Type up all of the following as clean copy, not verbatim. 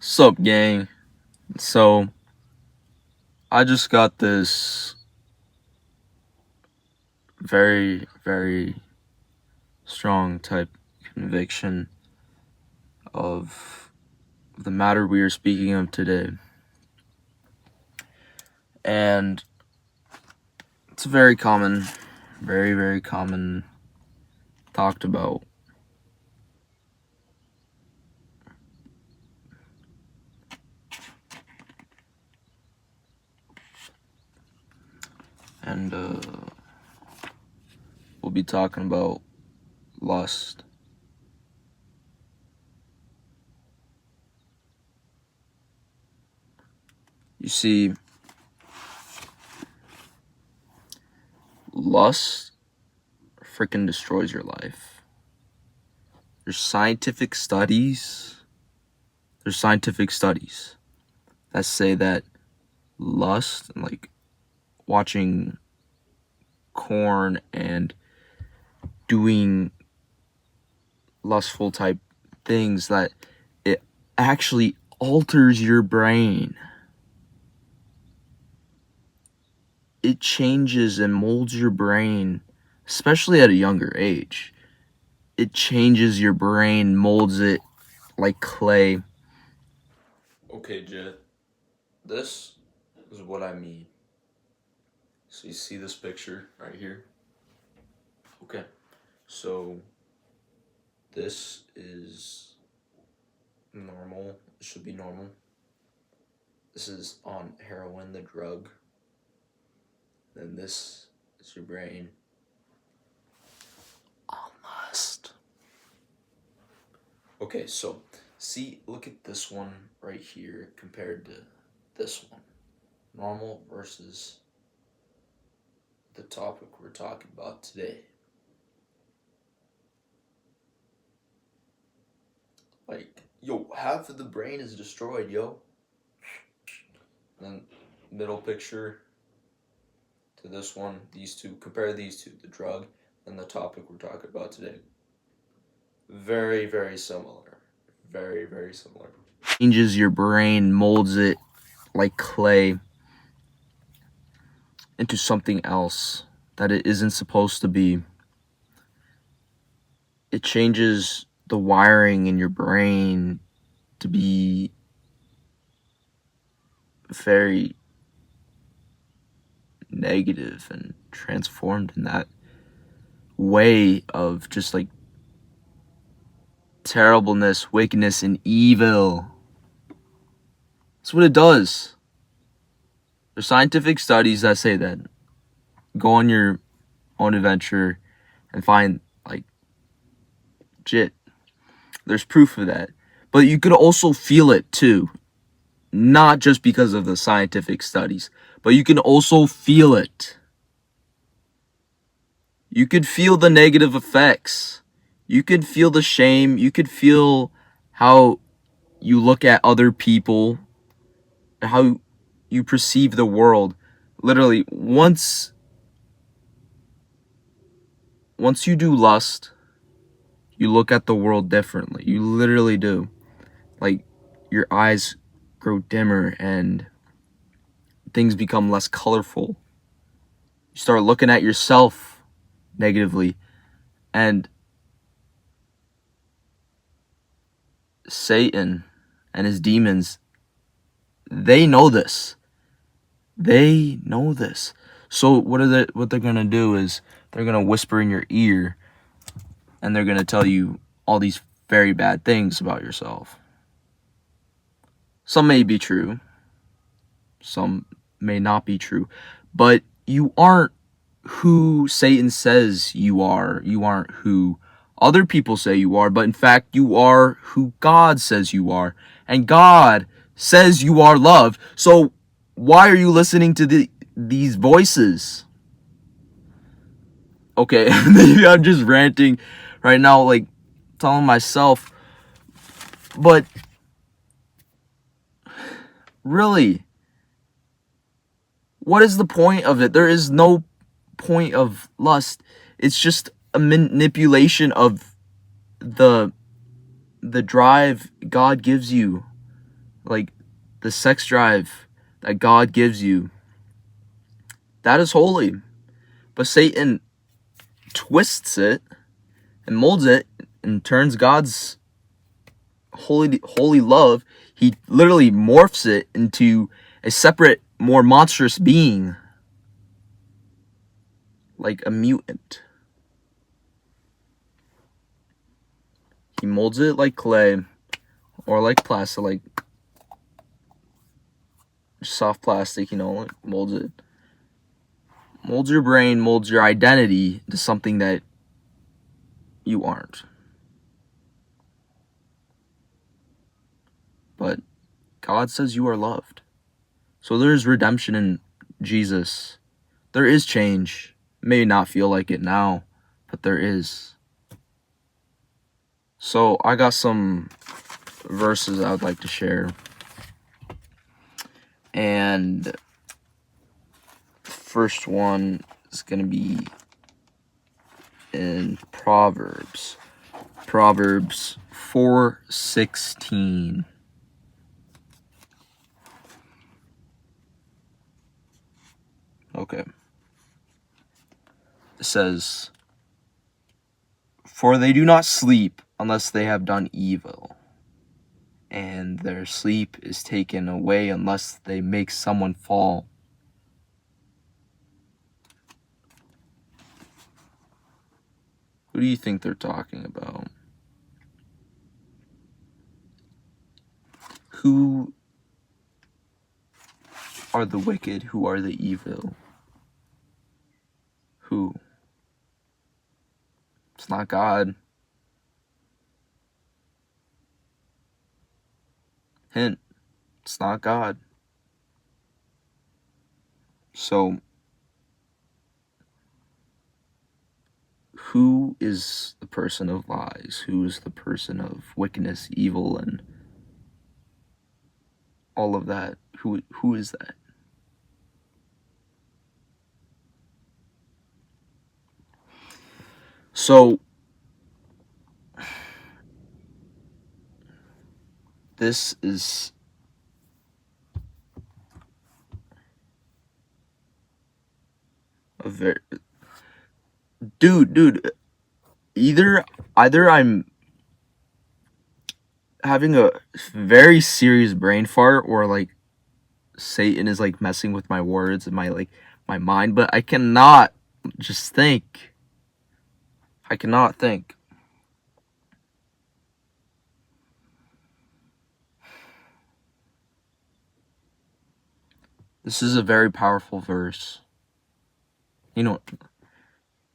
Sup, gang? So, I just got this very, very strong type conviction of the matter we are speaking of today. And it's very common, very, very common, talked about. And we'll be talking about lust. You see, lust freaking destroys your life. There's scientific studies that say that lust, like watching porn and doing lustful type things, that it actually alters your brain. It changes and molds your brain, especially at a younger age. It changes your brain, molds it like clay. Okay, Jet, this is what I mean. So you see this picture right here? Okay, so this is normal. It should be normal. This is on heroin, the drug. Then this is your brain on lust. Okay, so look at this one right here compared to this one. Normal versus the topic we're talking about today. Like, yo, half of the brain is destroyed, yo. Then middle picture to this one, these two, compare these two, the drug and the topic we're talking about today. Very, very similar. Very, very similar. Changes your brain, molds it like clay into something else that it isn't supposed to be. It changes the wiring in your brain to be very negative and transformed in that way of just like terribleness, wickedness, and evil. That's what it does. There's scientific studies that say that. Go on your own adventure and find, like, shit. There's proof of that. But you could also feel it too. Not just because of the scientific studies, but you can also feel it. You could feel the negative effects. You could feel the shame. You could feel how you look at other people, how you perceive the world. Literally, once you do lust, you look at the world differently. You literally do. Like, your eyes grow dimmer and things become less colorful. You start looking at yourself negatively. And Satan and his demons, they know this. They know this. So what they're gonna do is they're gonna whisper in your ear and they're gonna tell you all these very bad things about yourself. Some may be true. Some may not be true. But you aren't who Satan says you are. You aren't who other people say you are. But in fact, you are who God says you are. And God says you are loved. So why are you listening to these voices? Okay, maybe I'm just ranting right now, like telling myself. But really, what is the point of it? There is no point of lust. It's just a manipulation of the drive God gives you Like, the sex drive that God gives you, that is holy. But Satan twists it and molds it and turns God's holy love, he literally morphs it into a separate, more monstrous being, like a mutant. He molds it like clay or like plastic, like soft plastic, molds it. Molds your brain, molds your identity to something that you aren't. But God says you are loved. So there's redemption in Jesus. There is change. May not feel like it now, but there is. So I got some verses I would like to share. And first one is going to be in Proverbs. Proverbs 4:16. Okay. It says, "For they do not sleep unless they have done evil, and their sleep is taken away unless they make someone fall." Who do you think they're talking about? Who are the wicked? Who are the evil? Who? It's not God. Hint, it's not God. So, who is the person of lies? Who is the person of wickedness, evil, and all of that? Who is that? So, this is a very dude. Either I'm having a very serious brain fart, or like Satan is like messing with my words and my mind, but I cannot just think. I cannot think. This is a very powerful verse.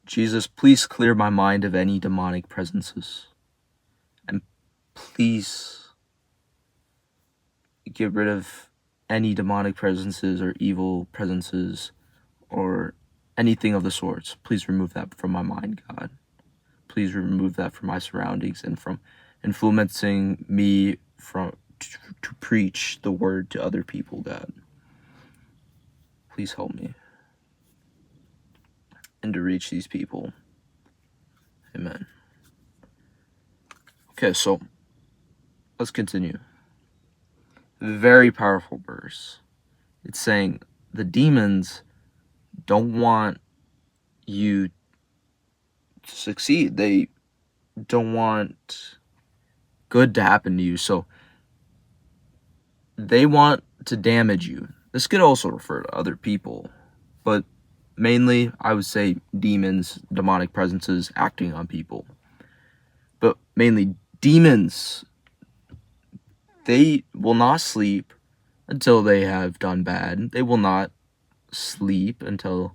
Jesus, please clear my mind of any demonic presences. And please get rid of any demonic presences or evil presences or anything of the sorts. Please remove that from my mind, God. Please remove that from my surroundings and from influencing me to preach the word to other people, God. Please help me. And to reach these people. Amen. Okay, so let's continue. Very powerful verse. It's saying the demons don't want you to succeed. They don't want good to happen to you. So they want to damage you. This could also refer to other people, but mainly I would say demons, demonic presences acting on people. But mainly demons, they will not sleep until they have done bad. They will not sleep until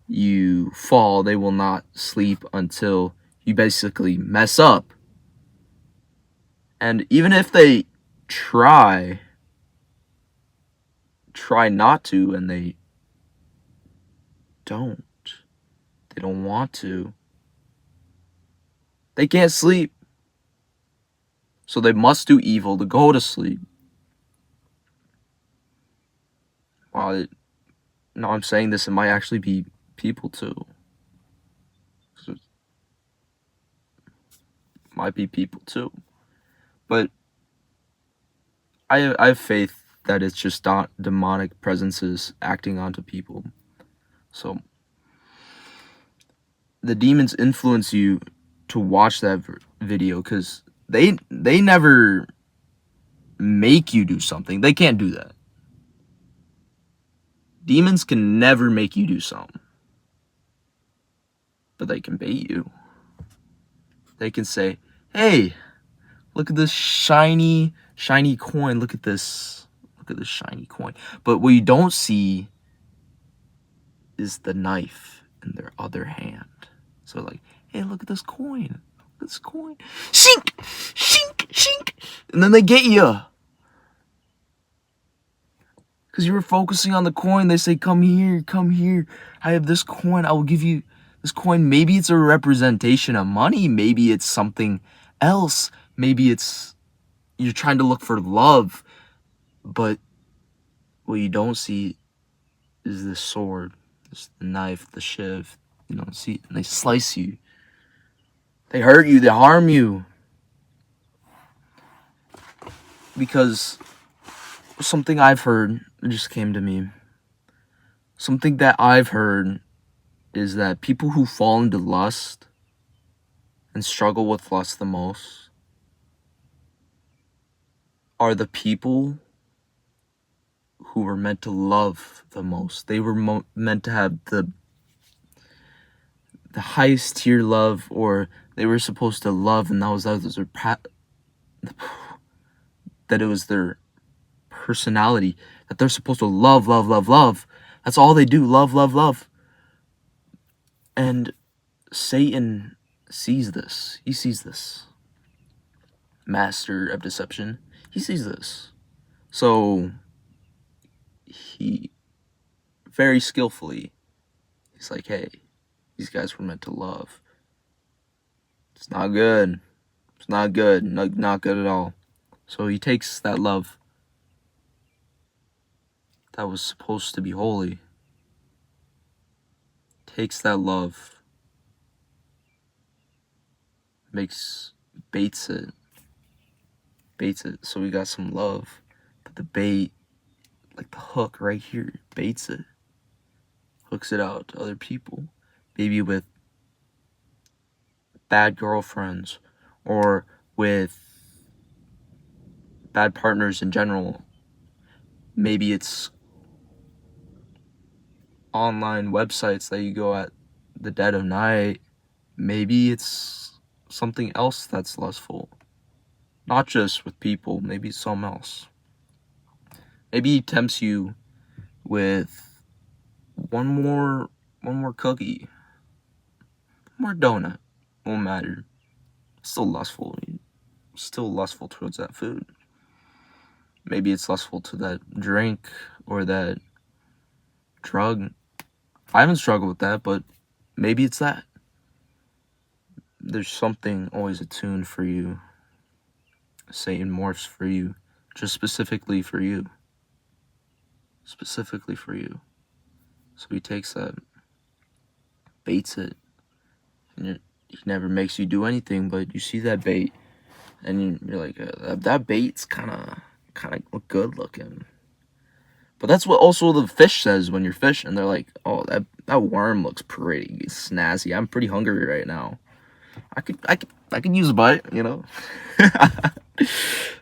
you fall. They will not sleep until you basically mess up. And even if they try not to, and they don't, they don't want to, they can't sleep. So they must do evil to go to sleep. Wow, now I'm saying this, it might actually be people too. It might be people too. But I have faith that it's just not demonic presences acting onto people. So the demons influence you to watch that video because they never make you do something. They can't do that. Demons can never make you do something, but they can bait you. They can say, "Hey, look at this shiny coin. Look at this shiny coin." But what you don't see is the knife in their other hand. So like, "Hey, look at this coin. Look at this coin. Shink, shink, shink." And then they get you. Because you were focusing on the coin. They say, "Come here, come here. I have this coin. I will give you this coin." Maybe it's a representation of money. Maybe it's something else. Maybe it's you're trying to look for love. But what you don't see is the sword, the knife, the shiv. You don't see it. And they slice you. They hurt you. They harm you. Because something I've heard just came to me. Something that I've heard is that people who fall into lust and struggle with lust the most are the people who were meant to love the most. They were meant to have the highest tier love, or they were supposed to love, and that was their that it was their personality, that they're supposed to love, love, love, love. That's all they do, love, love, love. And Satan sees this. He sees this. Master of deception. He sees this. So he very skillfully, he's like, "Hey, these guys were meant to love. It's not good. It's not good. Not good at all." So he takes that love that was supposed to be holy, takes that love, baits it. So we got some love, but the bait, like the hook right here, baits it, hooks it out to other people, maybe with bad girlfriends or with bad partners in general. Maybe it's online websites that you go at the dead of night. Maybe it's something else that's lustful. Not just with people, maybe it's something else. Maybe he tempts you with one more cookie, one more donut. Won't matter. Still lustful. Still lustful towards that food. Maybe it's lustful to that drink or that drug. I haven't struggled with that, but maybe it's that. There's something always attuned for you. Satan morphs for you, just specifically for you. Specifically for you. So he takes that, baits it, and he never makes you do anything, but you see that bait, and you're like, that bait's kind of good looking. But that's what also the fish says when you're fishing. They're like, "Oh, that worm looks pretty snazzy. I'm pretty hungry right now. I could use a bite, you know."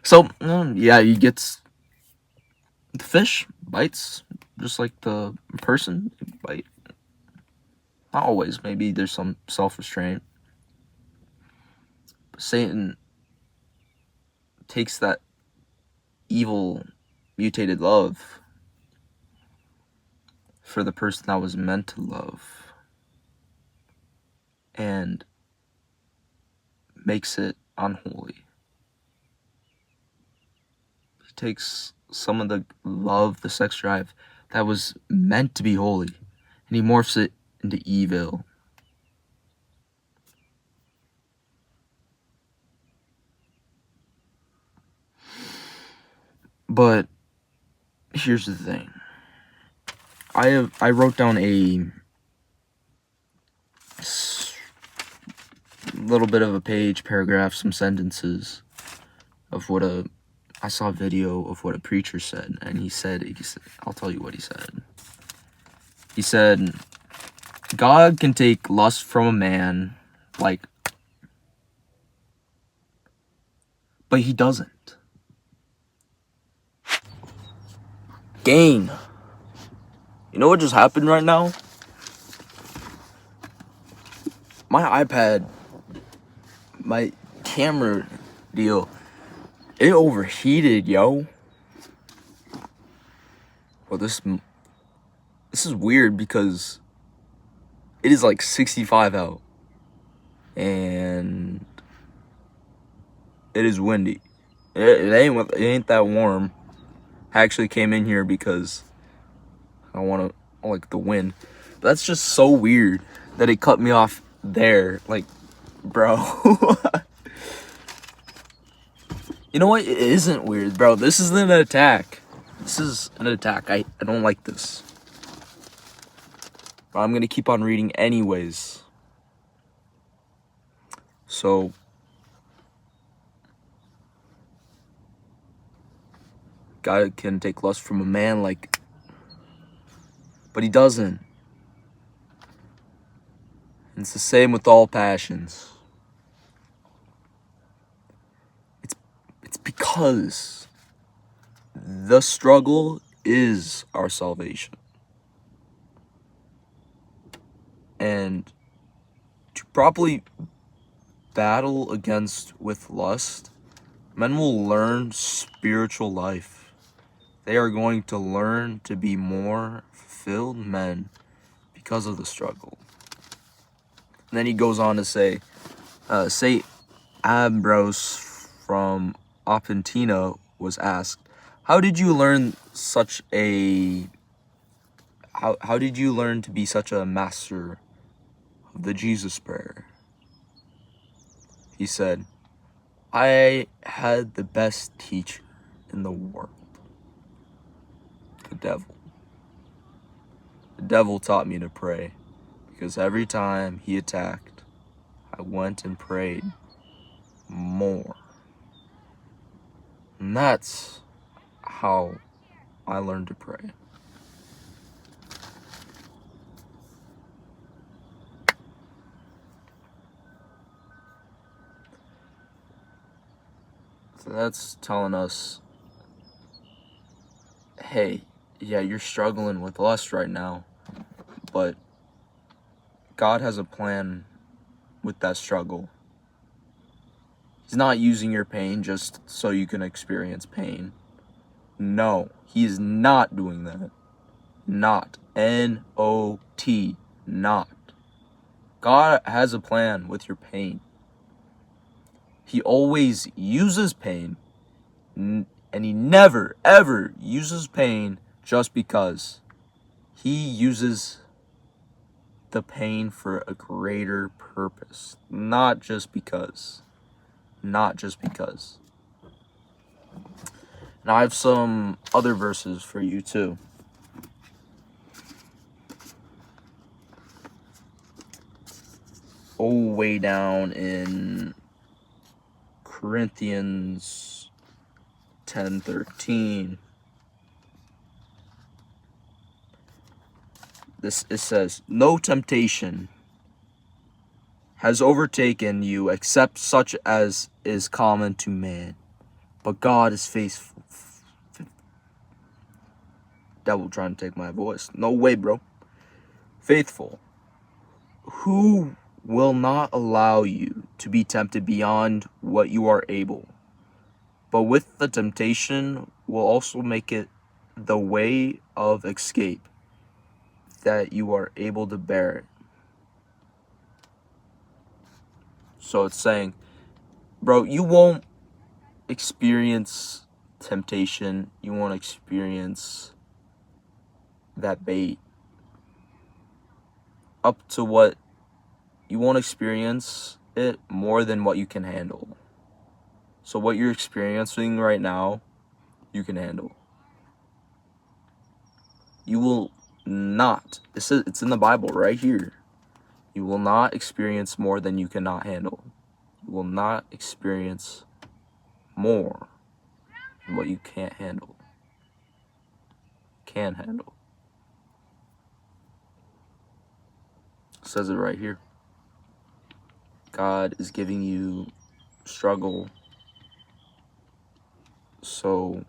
So yeah, you get the fish bites just like the person bite. Not always. Maybe there's some self-restraint. Satan takes that evil mutated love for the person that was meant to love and makes it unholy. He takes some of the love, the sex drive that was meant to be holy, and he morphs it into evil. But here's the thing. I wrote down a little bit of a page, paragraph, some sentences of what a I saw a video of what a preacher said, and he said, I'll tell you what he said. He said, God can take lust from a man, like, but he doesn't. Gain. You know what just happened right now? My iPad, my camera deal, it overheated, yo. Well, this is weird because it is like 65 out. And it is windy. It ain't that warm. I actually came in here because I like the wind. But that's just so weird that it cut me off there. Like, bro. You know what? It isn't weird, bro. This is an attack. This is an attack. I don't like this. But I'm going to keep on reading anyways. So, God can take lust from a man, like, but he doesn't. And it's the same with all passions. It's because the struggle is our salvation. And to properly battle against with lust, men will learn spiritual life. They are going to learn to be more fulfilled men because of the struggle. And then he goes on to say Ambrose from Oppentina was asked, how did you learn to be such a master of the Jesus prayer? He said, I had the best teacher in the world, the devil. The devil taught me to pray because every time he attacked, I went and prayed more. And that's how I learned to pray. So that's telling us, hey, yeah, you're struggling with lust right now, but God has a plan with that struggle. He's not using your pain just so you can experience pain. No, he is not doing that. Not. N-O-T. Not. God has a plan with your pain. He always uses pain, and he never, ever uses pain just because. He uses the pain for a greater purpose, not just because. Not just because. Now I have some other verses for you too. Way down in Corinthians 10:13. It says, no temptation has overtaken you except such as is common to man. But God is faithful. Devil trying to take my voice. No way, bro. Faithful. Who will not allow you to be tempted beyond what you are able. But with the temptation will also make it the way of escape, that you are able to bear it. So it's saying, bro, you won't experience temptation. You won't experience that bait. Up to what you won't experience it more than what you can handle. So what you're experiencing right now, you can handle. You will not, it's in the Bible right here. You will not experience more than you cannot handle. You will not experience more and what you can't handle. Can handle. It says it right here. God is giving you struggle so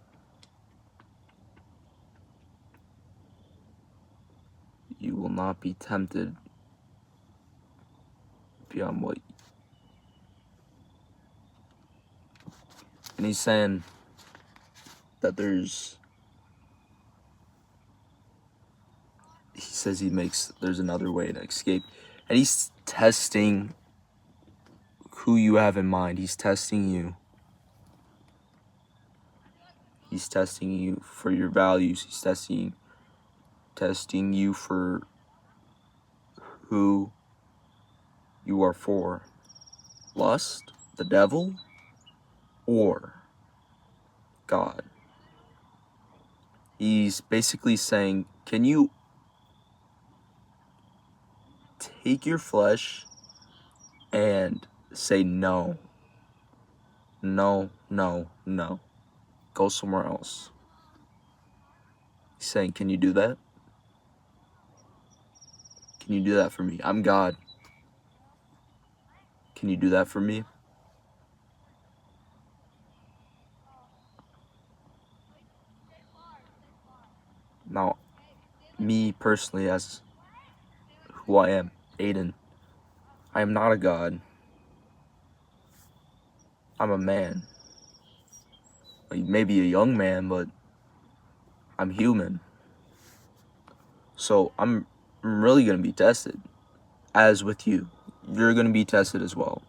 you will not be tempted beyond what. And he's saying that there's another way to escape. And he's testing who you have in mind. He's testing you. He's testing you for your values. He's testing you for who you are for. Lust, the devil, or God. He's basically saying, can you take your flesh and say no? No, no, no. Go somewhere else. He's saying, can you do that? Can you do that for me? I'm God. Can you do that for me? Now, me personally, as who I am, Aiden, I am not a God. I'm a man. Maybe a young man, but I'm human. So I'm really going to be tested. As with you, you're going to be tested as well.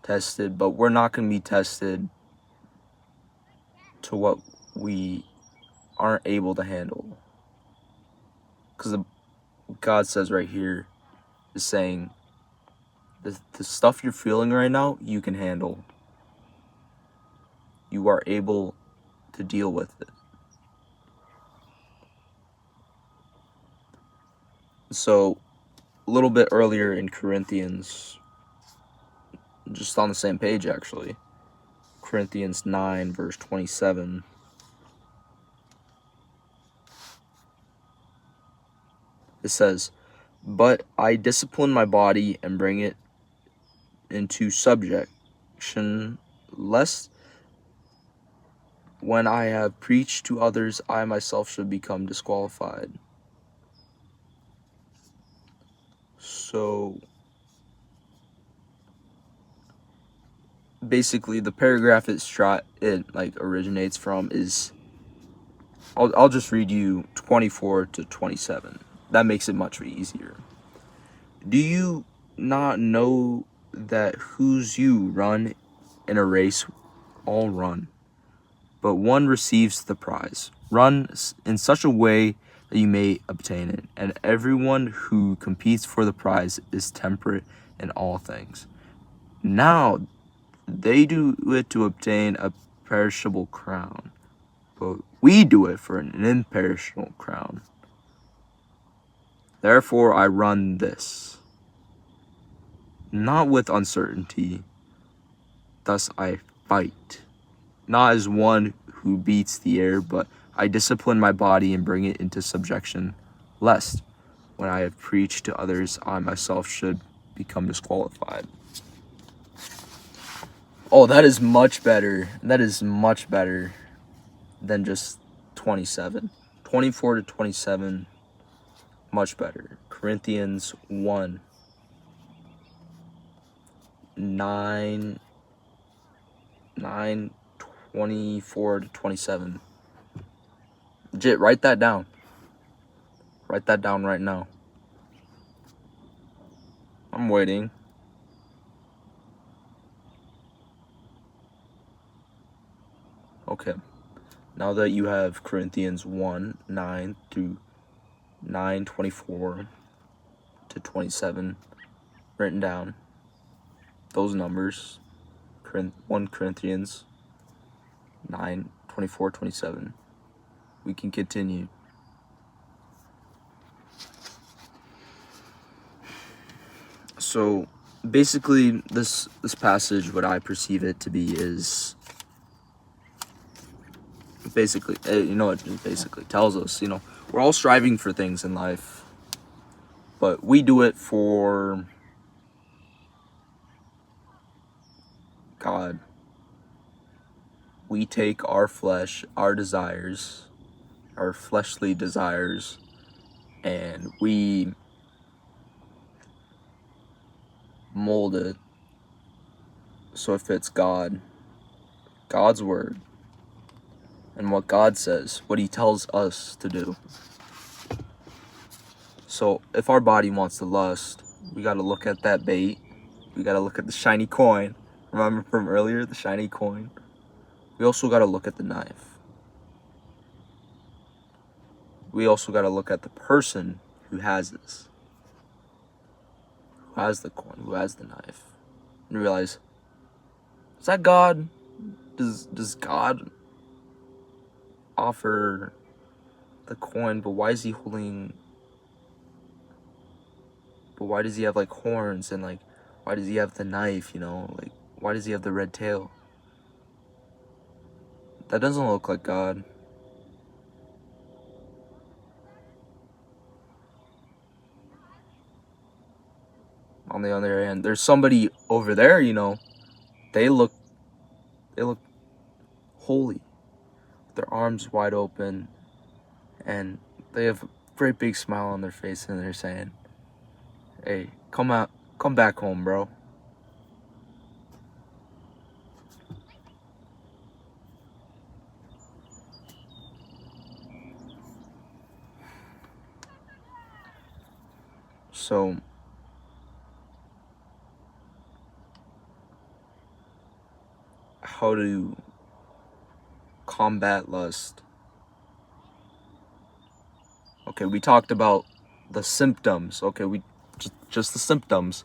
Tested, but we're not going to be tested to what we aren't able to handle. Because God says right here, is saying, the stuff you're feeling right now, you can handle. You are able to deal with it. So, a little bit earlier in Corinthians, just on the same page actually, Corinthians 9 verse 27, it says, "But I discipline my body and bring it into subjection, lest when I have preached to others, I myself should become disqualified." So basically, the paragraph it originates from is, I'll just read you 24 to 27. That makes it much easier. "Do you not know that whose you run in a race all run, but one receives the prize? Run in such a way that you may obtain it. And everyone who competes for the prize is temperate in all things. Now they do it to obtain a perishable crown, but we do it for an imperishable crown. Therefore I run this, not with uncertainty. Thus I fight, not as one who beats the air, but I discipline my body and bring it into subjection, lest when I have preached to others, I myself should become disqualified." Oh, that is much better. That is much better than just 27. 24 to 27, much better. Corinthians 1, 9, 24 to 27. Legit, write that down. Write that down right now. I'm waiting. Okay. Now that you have Corinthians 1, 9 through 9:24 to 27 written down, those numbers, 1 Corinthians 9:24, 27, we can continue. So basically, this passage, what I perceive it to be, is Basically, it basically tells us, we're all striving for things in life, but we do it for God. We take our flesh, our desires, our fleshly desires, and we mold it so it fits God's word, and what God says, what he tells us to do. So if our body wants to lust, we got to look at that bait. We got to look at the shiny coin. Remember from earlier, the shiny coin? We also got to look at the knife. We also got to look at the person who has this, who has the coin, who has the knife, and realize, is that God? Does God offer the coin, but why is he holding, but why does he have like horns, and like why does he have the knife, like why does he have the red tail? That doesn't look like God. On the other hand, there's somebody over there, they look holy, their arms wide open, and they have a great big smile on their face, and they're saying, hey, come back home, bro. So how to combat lust? Okay, we talked about the symptoms. Okay, we just the symptoms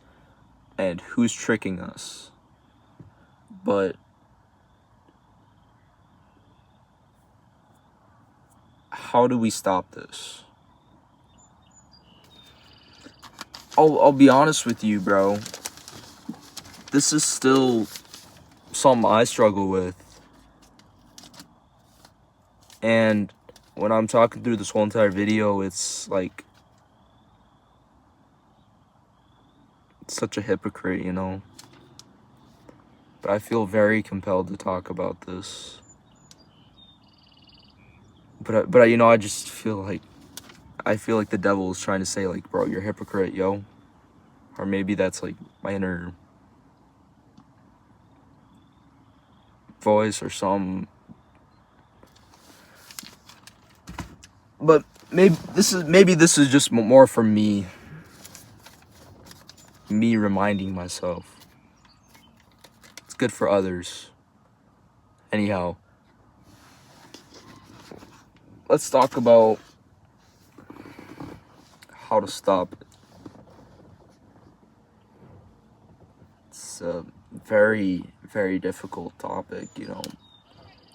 and who's tricking us. But how do we stop this? I'll be honest with you, bro. This is still something I struggle with. And when I'm talking through this whole entire video, it's like, it's such a hypocrite, But I feel very compelled to talk about this. But I just feel like, the devil is trying to say, like, bro, you're a hypocrite, yo. Or maybe that's like my inner voice or something. But maybe this is just more for me reminding myself. It's good for others. Anyhow, let's talk about how to stop it. It's a very, very difficult topic,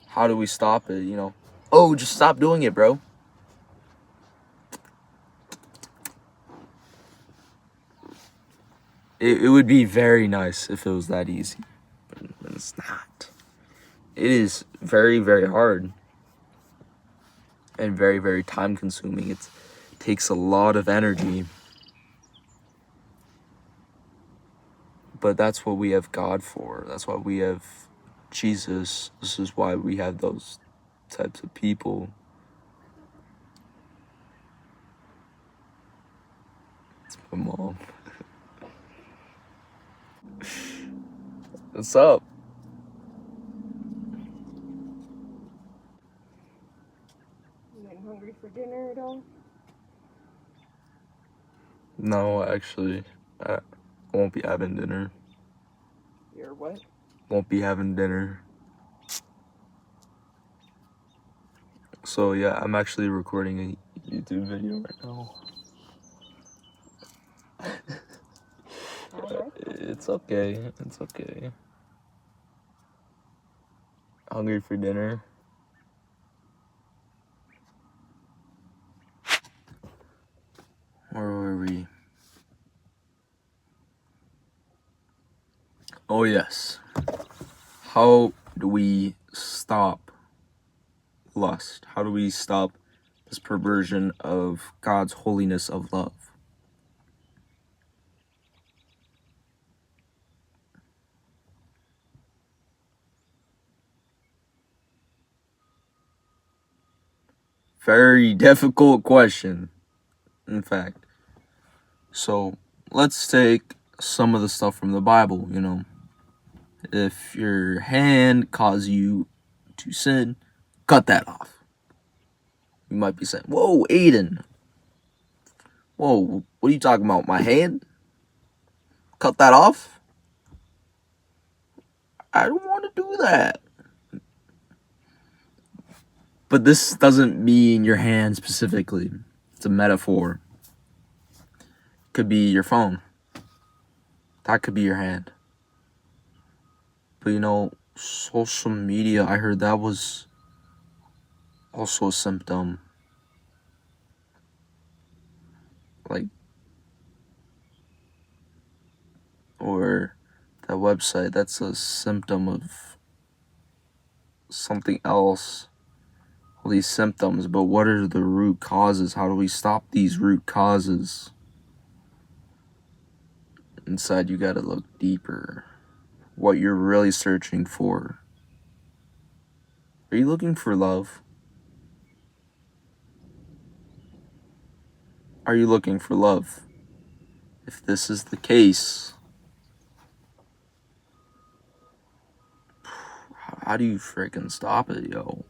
How do we stop it, Oh, just stop doing it, bro. It would be very nice if it was that easy, but it's not. It is very, very hard and very, very time consuming. It takes a lot of energy, but that's what we have God for. That's why we have Jesus. This is why we have those types of people. It's my mom. What's up? You getting hungry for dinner at all? No, actually, I won't be having dinner. You're what? Won't be having dinner. So yeah, I'm actually recording a YouTube video right now. It's okay. It's okay. Hungry for dinner? Where were we? Oh yes. How do we stop lust? How do we stop this perversion of God's holiness of love? Very difficult question, in fact. So let's take some of the stuff from the Bible, If your hand causes you to sin, cut that off. You might be saying, whoa, Aiden. Whoa, what are you talking about? My hand? Cut that off? I don't want to do that. But this doesn't mean your hand specifically. It's a metaphor. It could be your phone. That could be your hand. But social media, I heard that was also a symptom. Or that website, that's a symptom of something else. All these symptoms, but what are the root causes? How do we stop these root causes? Inside, you gotta look deeper. What you're really searching for. Are you looking for love? Are you looking for love? If this is the case, how do you freaking stop it, yo?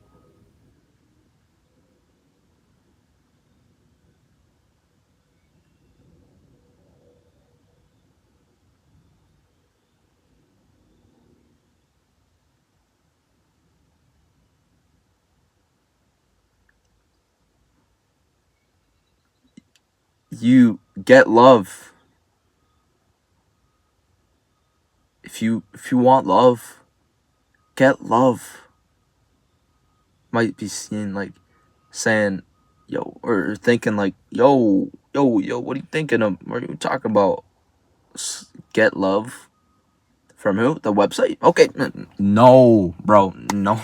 You get love. If you want love, get love. Might be seen like saying, yo, or thinking like, yo, what are you thinking of? What are you talking about? Get love from who? The website? Okay, no, bro, no.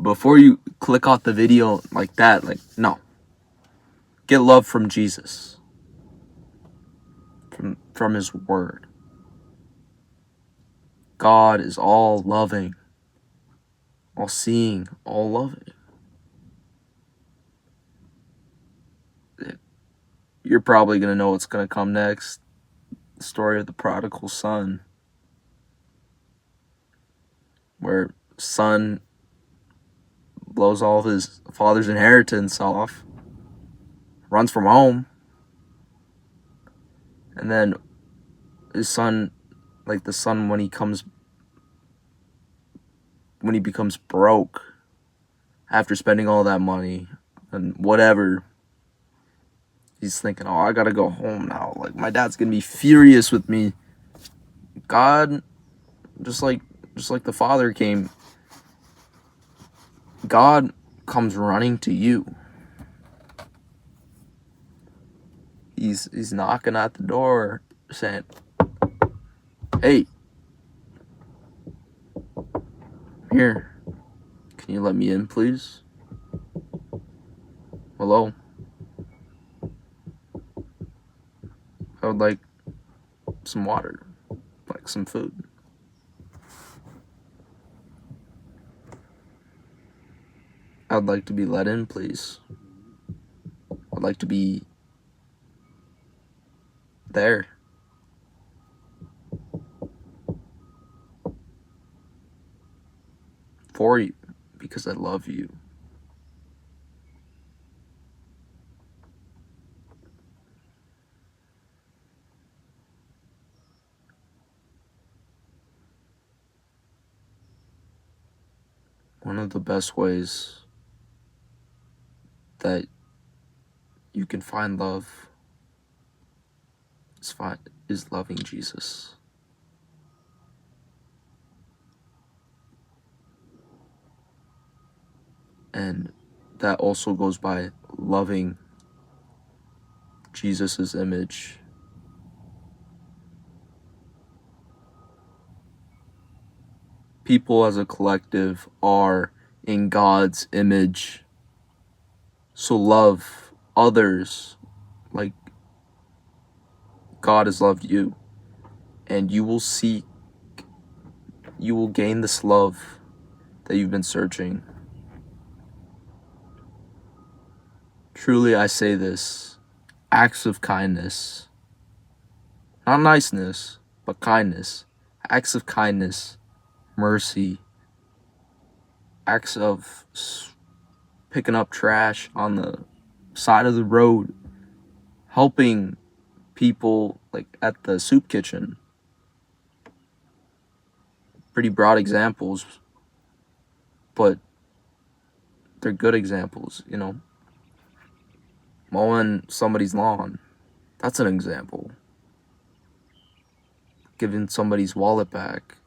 Before you click off the video like that, no. Get love from Jesus, from His Word. God is all loving, all seeing, all loving. You're probably gonna know what's gonna come next. The story of the prodigal son, where son blows all of his father's inheritance off, runs from home, and then his son, like the son when he becomes broke after spending all that money and whatever, he's thinking, oh, I gotta go home now. Like, my dad's gonna be furious with me. God, just like the father came, God comes running to you. He's knocking at the door saying, hey, here, can you let me in, please? Hello? I would like some water, like some food. I'd like to be let in, please. I'd like to be there. For you, because I love you. One of the best ways that you can find love is loving Jesus. And that also goes by loving Jesus's image. People as a collective are in God's image. So love others like God has loved you, and you will gain this love that you've been searching. Truly, I say this, acts of kindness, not niceness, but kindness, acts of kindness, mercy, acts of picking up trash on the side of the road, helping people like at the soup kitchen. Pretty broad examples, but they're good examples, Mowing somebody's lawn, that's an example. Giving somebody's wallet back.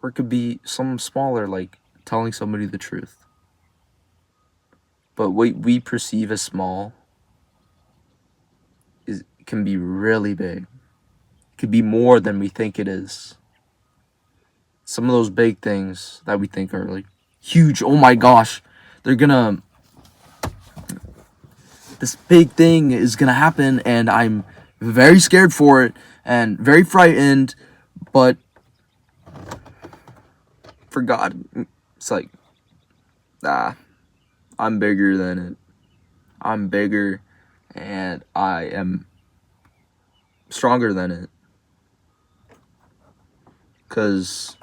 Or it could be something smaller, like telling somebody the truth. But what we perceive as small can be really big. It could be more than we think it is. Some of those big things that we think are like huge, oh my gosh, this big thing is gonna happen, and I'm very scared for it and very frightened, but for God, it's like, I'm bigger than it. I'm bigger, and I am stronger than it. Because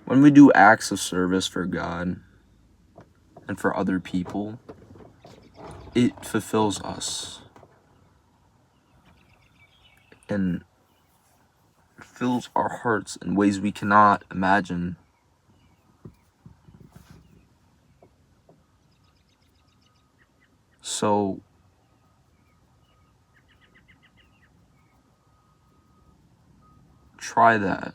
when we do acts of service for God and for other people, it fulfills us and fills our hearts in ways we cannot imagine. So try that.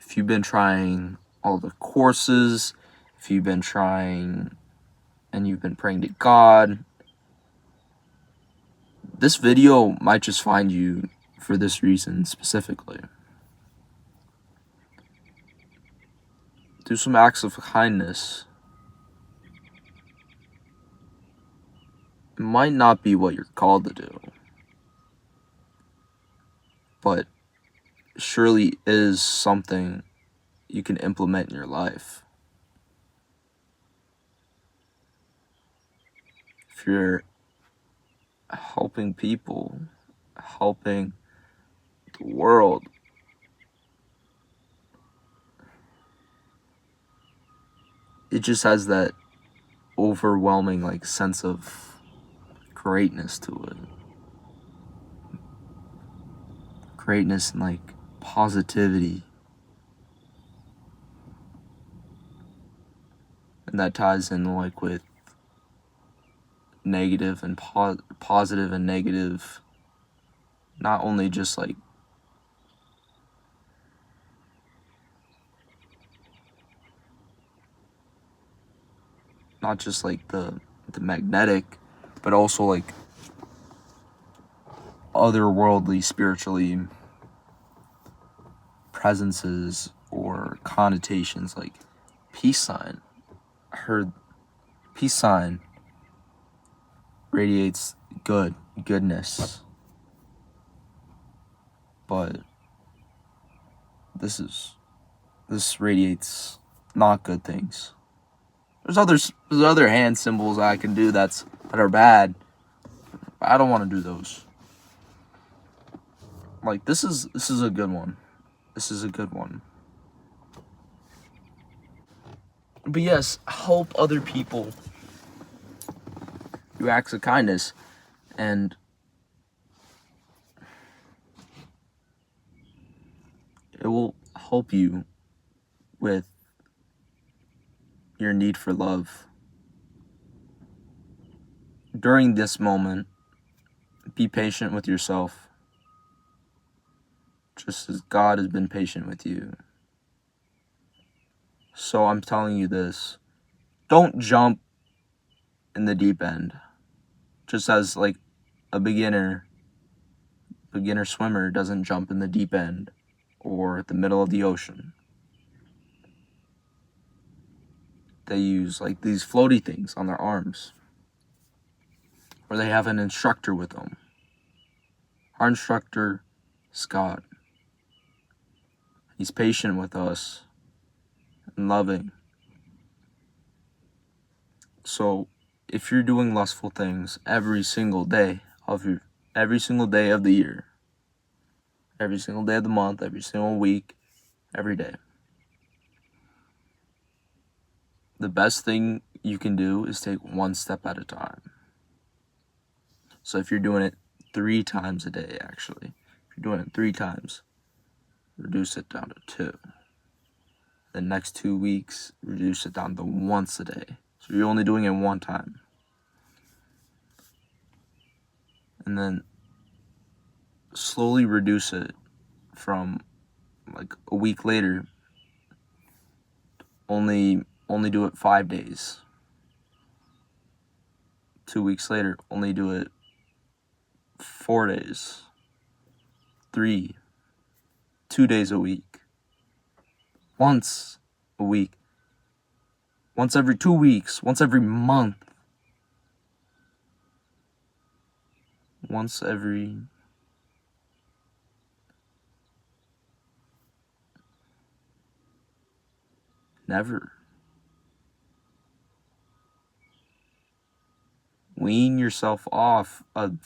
If you've been trying all the courses, if you've been trying and you've been praying to God, this video might just find you for this reason specifically. Do some acts of kindness. It might not be what you're called to do, but surely is something you can implement in your life. If you're helping people, helping the world, it just has that overwhelming like sense of greatness to it. Greatness and like positivity. And that ties in like with negative and positive and negative, not only just like the magnetic, but also like otherworldly spiritually presences or connotations, like peace sign. I heard peace sign radiates goodness, but this radiates not good things. There's other hand symbols I can do that are bad, but I don't want to do those. Like this is a good one. This is a good one. But yes, help other people through acts of kindness, and it will help you with your need for love. During this moment, be patient with yourself, just as God has been patient with you. So I'm telling you this, don't jump in the deep end. Just as like a beginner, beginner swimmer doesn't jump in the deep end or the middle of the ocean. They use like these floaty things on their arms, or they have an instructor with them. Our instructor is God. He's patient with us and loving. So if you're doing lustful things every single day of the year, every single day of the month, every single week, every day, the best thing you can do is take one step at a time. So if you're doing it 3 times a day, actually, if you're doing it 3 times, reduce it down to 2. The next 2 weeks, reduce it down to once a day. So you're only doing it 1 time. And then slowly reduce it from like a week later, only do it 5 days. 2 weeks later, only do it 4 days. 3, 2 days a week. Once a week. Once every 2 weeks. Once every month. Once every... Never. Wean yourself off of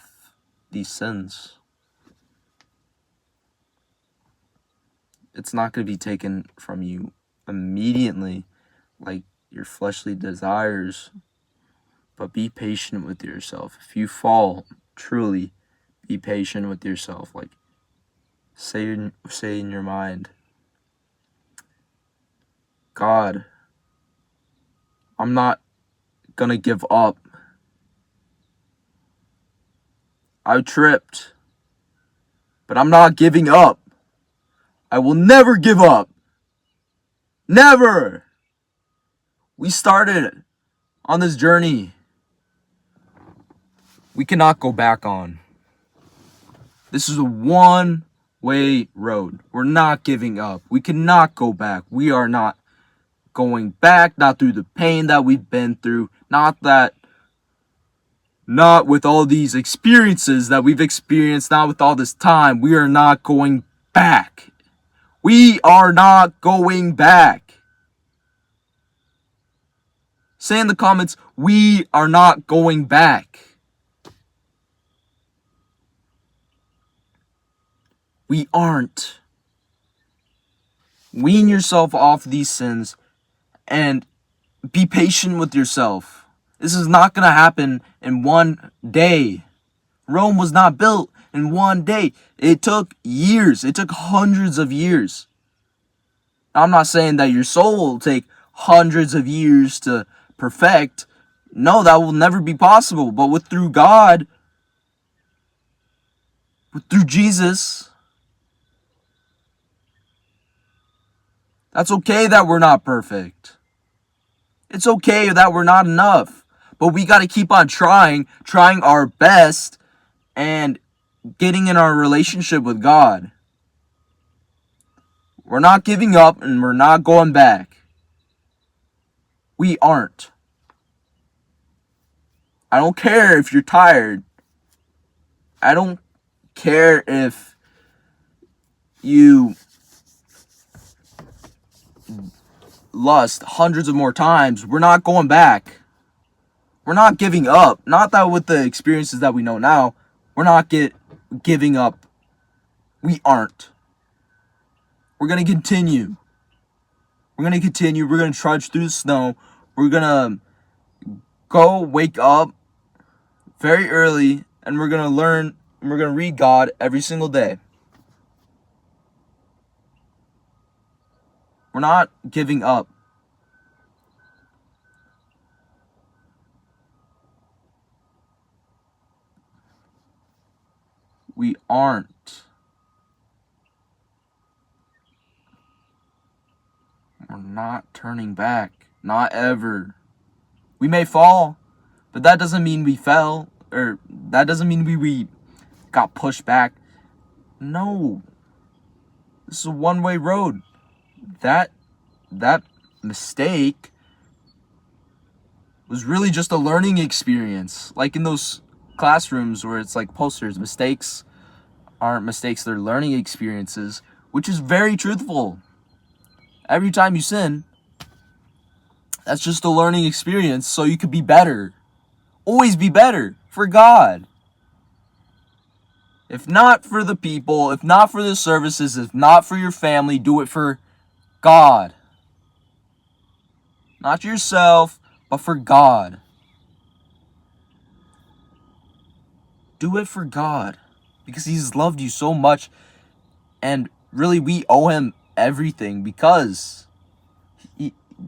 these sins. It's not going to be taken from you immediately like your fleshly desires, but be patient with yourself. If you fall, truly be patient with yourself. Like say in your mind, God, I'm not going to give up. I tripped, but I'm not giving up. I will never give up. Never. We started on this journey we cannot go back on. This is a one-way road. We're not giving up. We cannot go back. We are not going back, not through the pain that we've been through, not with all these experiences that we've experienced, not with all this time. We are not going back. We are not going back. Say in the comments, we are not going back. We aren't. Wean yourself off these sins and be patient with yourself. This is not going to happen in one day. Rome was not built in one day. It took years. It took hundreds of years. I'm not saying that your soul will take hundreds of years to perfect. No, that will never be possible. But through God, through Jesus, that's okay that we're not perfect. It's okay that we're not enough. But we got to keep on trying our best, and getting in our relationship with God. We're not giving up and we're not going back. We aren't. I don't care if you're tired. I don't care if you lust hundreds of more times. We're not going back. We're not giving up. Not that with the experiences that we know now, we're not giving up. We aren't. We're going to continue. We're going to continue. We're going to trudge through the snow. We're going to go wake up very early, and we're going to learn, and we're going to read God every single day. We're not giving up. We aren't. We're not turning back. Not ever. We may fall, but that doesn't mean we fell, or that doesn't mean we got pushed back. No. This is a one-way road. That mistake was really just a learning experience. Like in those classrooms where it's like posters, mistakes aren't mistakes, they're learning experiences, which is very truthful. Every time you sin, that's just a learning experience so you could be better. Always be better for God. If not for the people, if not for the services, if not for your family, do it for God. Not yourself, but for God. Do it for God. Because He's loved you so much. And really, we owe Him everything because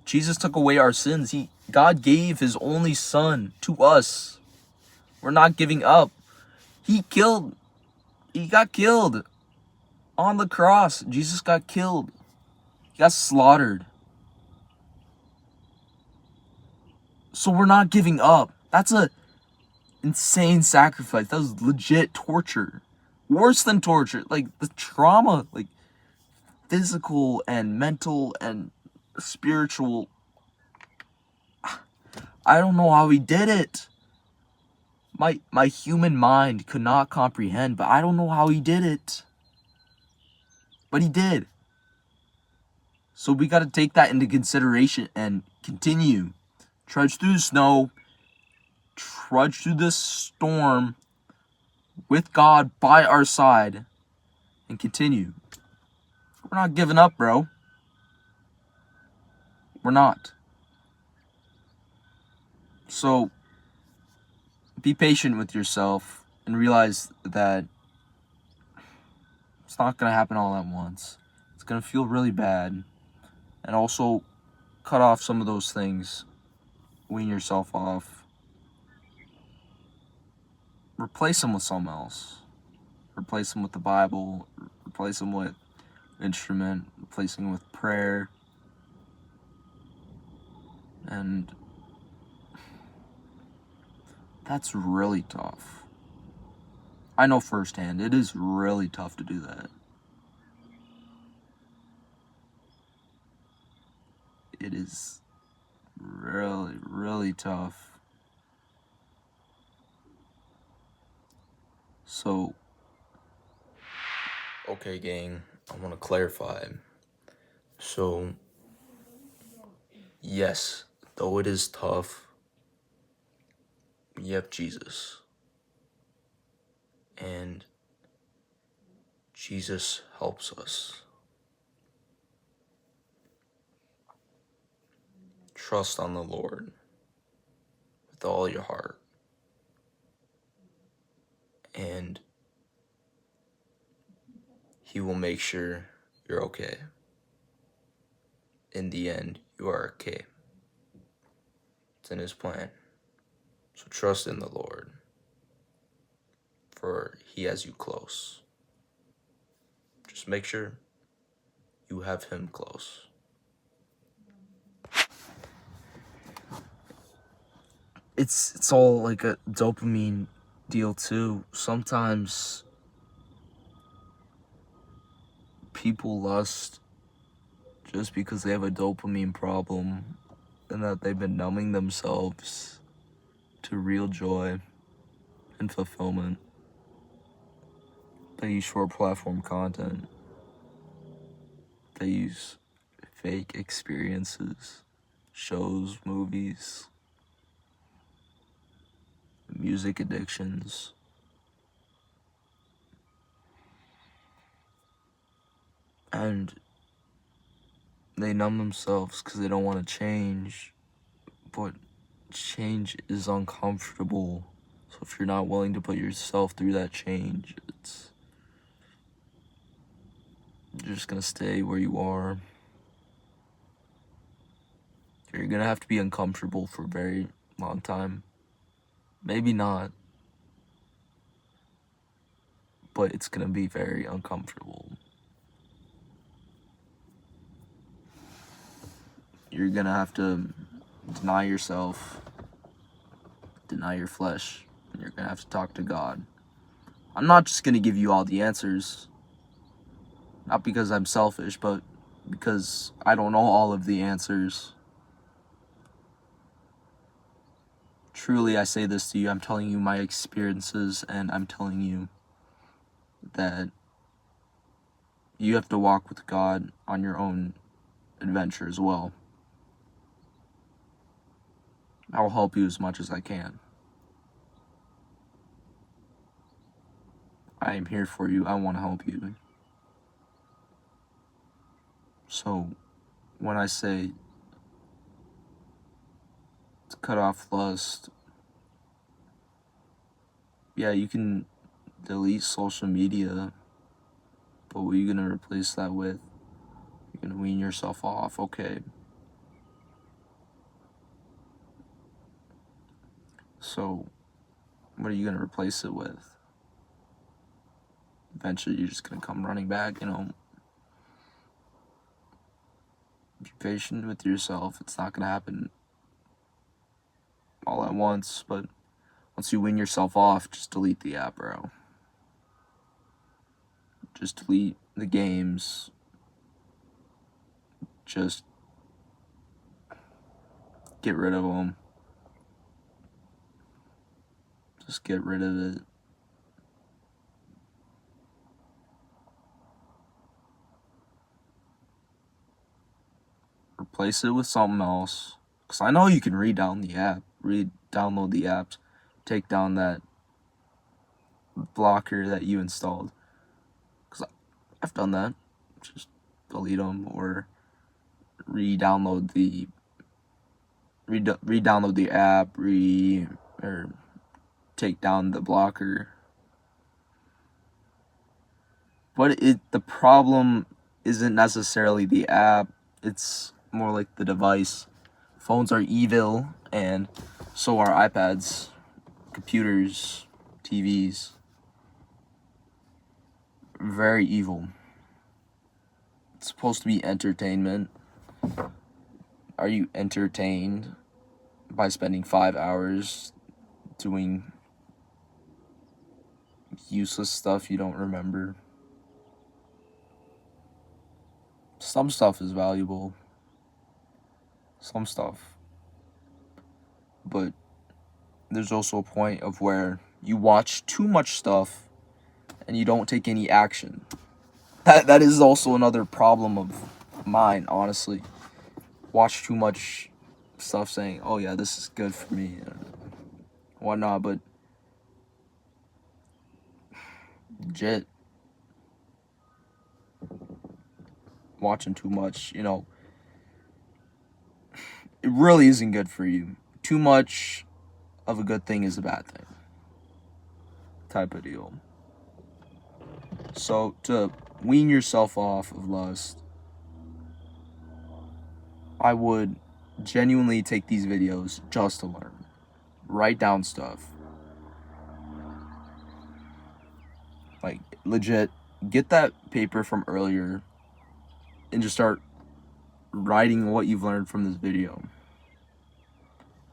Jesus took away our sins. God gave His only Son to us. We're not giving up. He got killed on the cross. Jesus got killed. He got slaughtered. So we're not giving up. That's a insane sacrifice. That was legit torture. Worse than torture. Like the trauma, like physical and mental and spiritual. I don't know how He did it. My human mind could not comprehend, but I don't know how He did it. But He did. So we got to take that into consideration and continue. Trudge through the snow. Trudge through this storm with God by our side and continue. We're not giving up, bro. We're not. So be patient with yourself and realize that it's not going to happen all at once. It's going to feel really bad. And also cut off some of those things. Wean yourself off. Replace them with something else. Replace them with the Bible. Replace them with instrument. Replace them with prayer. And that's really tough. I know firsthand, it is really tough to do that. It is really, really tough. So, okay, gang, I want to clarify. So, yes, though it is tough, you have Jesus. And Jesus helps us. Trust on the Lord with all your heart. And He will make sure you're okay. In the end, you are okay. It's in His plan. So trust in the Lord, for He has you close. Just make sure you have Him close. It's all like a dopamine deal too. Sometimes people lust just because they have a dopamine problem and that they've been numbing themselves to real joy and fulfillment. They use short platform content. They use fake experiences, shows, movies, music addictions. And they numb themselves because they don't want to change. But change is uncomfortable. So if you're not willing to put yourself through that change, you're just going to stay where you are. You're going to have to be uncomfortable for a very long time. Maybe not. But it's going to be very uncomfortable. You're going to have to deny yourself, deny your flesh, and you're going to have to talk to God. I'm not just going to give you all the answers. Not because I'm selfish, but because I don't know all of the answers. Truly, I say this to you. I'm telling you my experiences, and I'm telling you that you have to walk with God on your own adventure as well. I will help you as much as I can. I am here for you. I want to help you. So, when I say to cut off lust, yeah, you can delete social media, but what are you going to replace that with? You're going to wean yourself off, okay. So, what are you going to replace it with? Eventually, you're just going to come running back, you know. Be patient with yourself. It's not going to happen all at once, but once you wean yourself off, just delete the app, bro. Just delete the games. Just get rid of them. Just get rid of it. Replace it with something else. Because I know you can re-download the apps, take down that blocker that you installed. Because I've done that. Just delete them or re-download the app, or take down the blocker. But the problem isn't necessarily the app, it's more like the device. Phones are evil, and so are iPads, computers, TVs. Very evil. It's supposed to be entertainment. Are you entertained by spending 5 hours doing useless stuff you don't remember? Some stuff is valuable. Some stuff. But there's also a point of where you watch too much stuff and you don't take any action. That is also another problem of mine, honestly. Watch too much stuff saying, oh yeah, this is good for me, and whatnot, but legit, watching too much, you know, it really isn't good for you. Too much of a good thing is a bad thing, type of deal. So to wean yourself off of lust, I would genuinely take these videos just to learn. Write down stuff. Like, legit, get that paper from earlier and just start writing what you've learned from this video.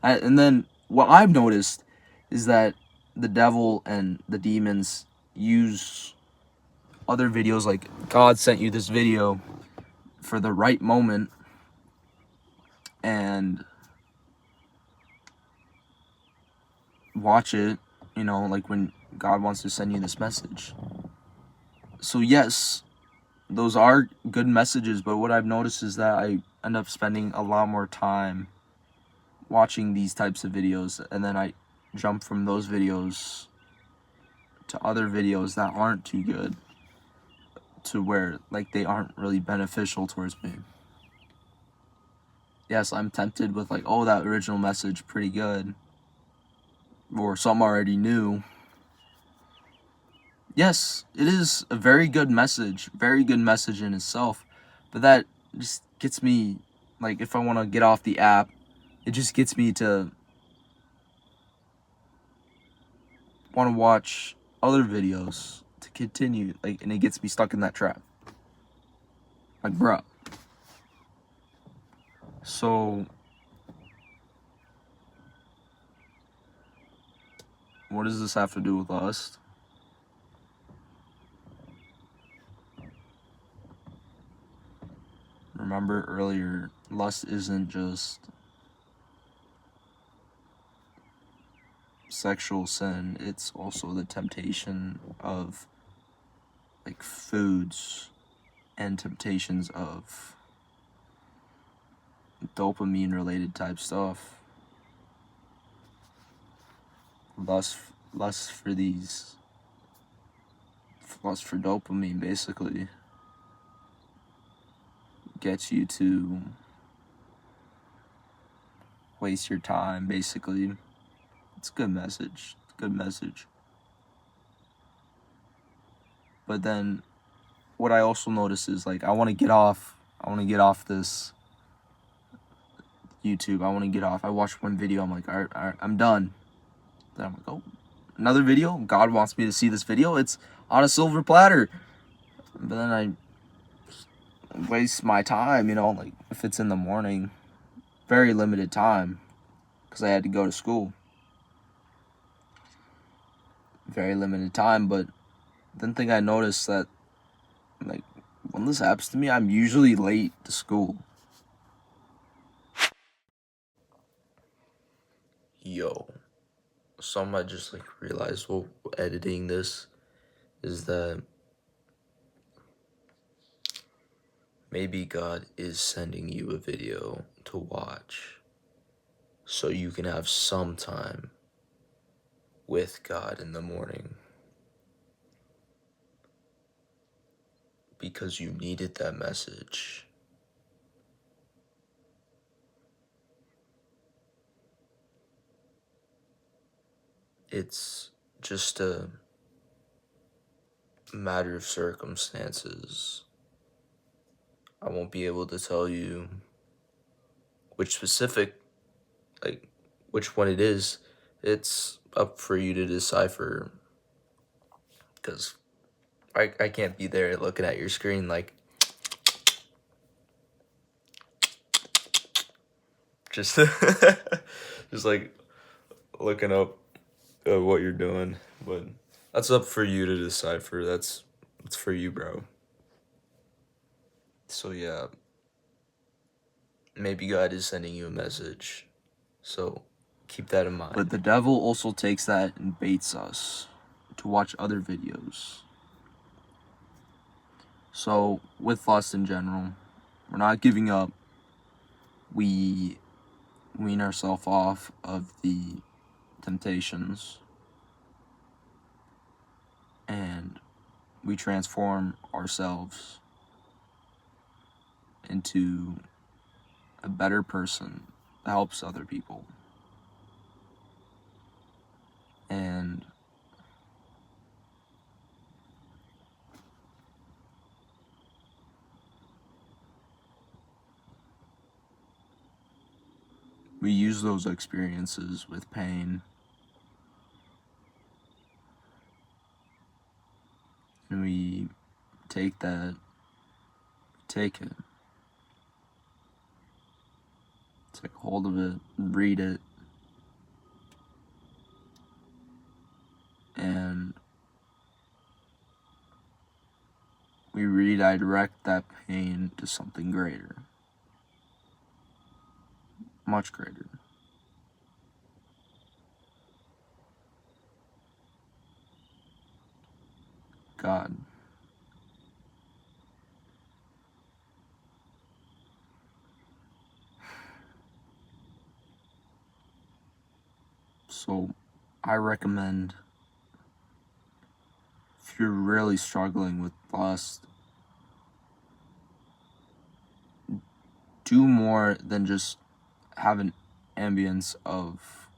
And then what I've noticed is that the devil and the demons use other videos, like God sent you this video for the right moment, and watch it, you know, like when God wants to send you this message. So yes, those are good messages, but what I've noticed is that I end up spending a lot more time watching these types of videos, and then I jump from those videos to other videos that aren't too good, to where like they aren't really beneficial towards me. Yes, I'm tempted with like, oh, that original message pretty good, or something I already knew. Yes, it is a very good message in itself, but that just gets me, like, if I want to get off the app, it just gets me to want to watch other videos to continue, like, and it gets me stuck in that trap. Like, bruh. So, what does this have to do with lust? remember earlier, lust isn't just sexual sin, it's also the temptation of like foods and temptations of dopamine related type stuff. Lust for these, lust for dopamine basically gets you to waste your time basically. It's a good message. It's a good message. But then what I also notice is like I want to get off this YouTube. I want to get off. I watched one video, I'm like, all right, I'm done. Then I'm like, oh, another video? God wants me to see this video? It's on a silver platter. But then I waste my time, you know, like if it's in the morning, very limited time because I had to go to school. Very limited time, but then I noticed that like when this happens to me, I'm usually late to school. Yo, something I just like realized while editing this is that maybe God is sending you a video to watch so you can have some time with God in the morning because you needed that message. It's just a matter of circumstances. I won't be able to tell you which specific, like, which one it is. It's up for you to decipher because I can't be there looking at your screen like just just like looking up what you're doing, but that's up for you to decipher. That's for you, bro. So yeah, maybe God is sending you a message. So keep that in mind. But the devil also takes that and baits us to watch other videos. So with lust in general, we're not giving up. We wean ourselves off of the temptations and we transform ourselves into a better person that helps other people. And we use those experiences with pain and we take it, take hold of it, read it, and we redirect that pain to something greater, much greater. God. So I recommend, if you're really struggling with lust, do more than just have an ambience of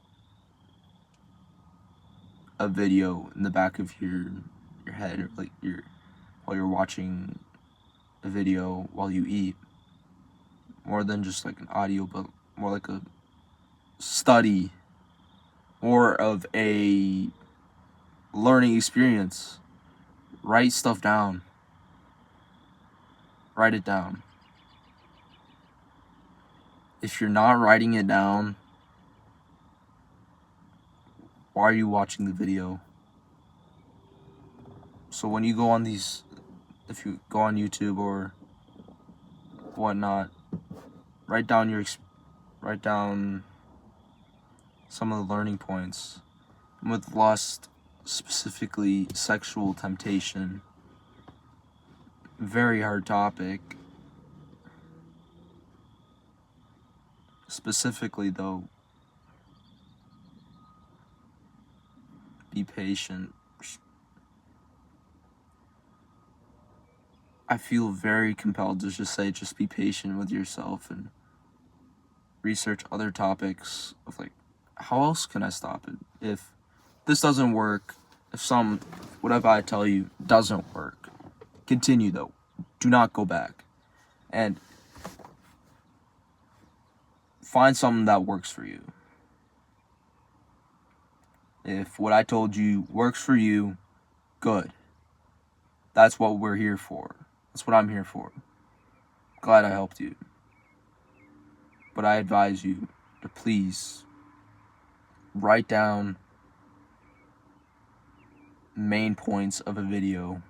a video in the back of your head, or like while you're watching a video while you eat. More than just like an audio, but more like a study, more of a learning experience. Write stuff down. Write it down. If you're not writing it down, why are you watching the video? So when you go on if you go on YouTube or whatnot. Write down some of the learning points. With lust, specifically sexual temptation, very hard topic. Specifically though, be patient. I feel very compelled to just say, just be patient with yourself and research other topics of like, how else can I stop it? If this doesn't work, if whatever I tell you doesn't work, continue though. Do not go back. And find something that works for you. If what I told you works for you, good. That's what we're here for. That's what I'm here for. Glad I helped you. But I advise you to please write down main points of a video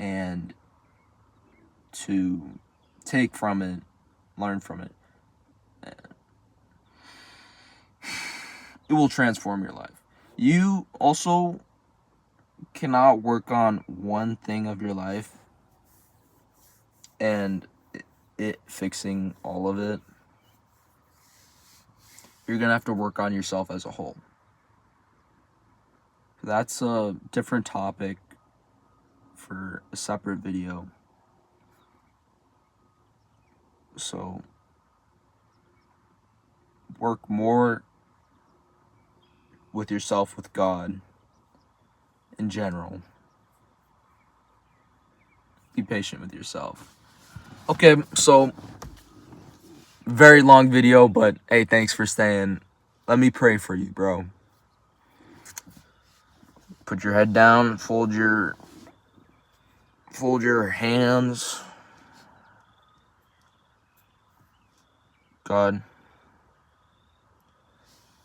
and to take from it, learn from it. It will transform your life. You also cannot work on one thing of your life and it fixing all of it. You're gonna have to work on yourself as a whole. That's a different topic for a separate video. So work more with yourself, with God in general. Be patient with yourself. Okay, so very long video, but hey, thanks for staying. Let me pray for you, bro. Put your head down, fold your hands. God,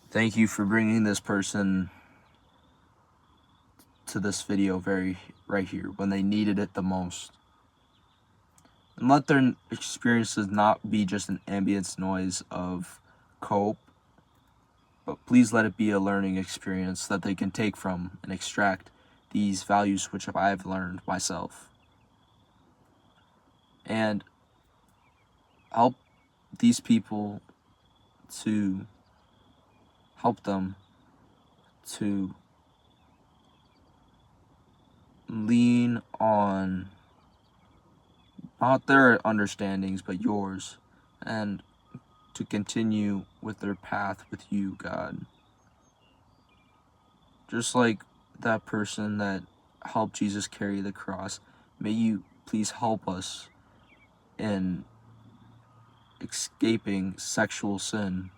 thank you for bringing this person to this video right here when they needed it the most. And let their experiences not be just an ambience noise of cope, but please let it be a learning experience that they can take from and extract these values which I have learned myself. And help these people to help them to lean on not their understandings, but yours, and to continue with their path with you, God. Just like that person that helped Jesus carry the cross, may you please help us in escaping sexual sin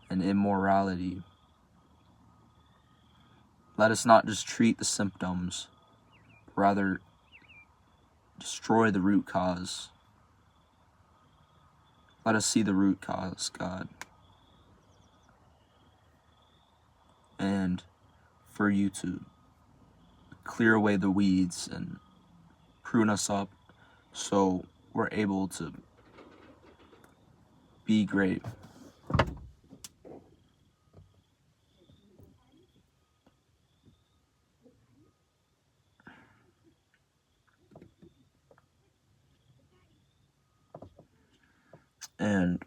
and immorality. Let us not just treat the symptoms, rather destroy the root cause. Let us see the root cause, God. And for you to clear away the weeds and prune us up so we're able to be great. And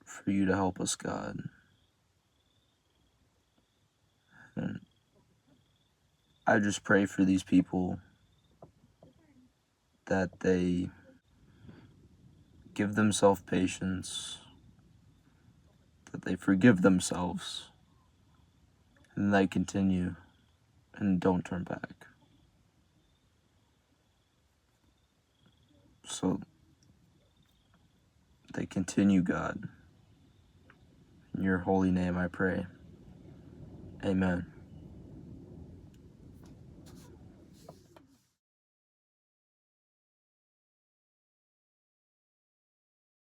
for you to help us, God. And I just pray for these people that they give themselves patience, that they forgive themselves, and they continue and don't turn back. So they continue, God. In your holy name I pray. Amen.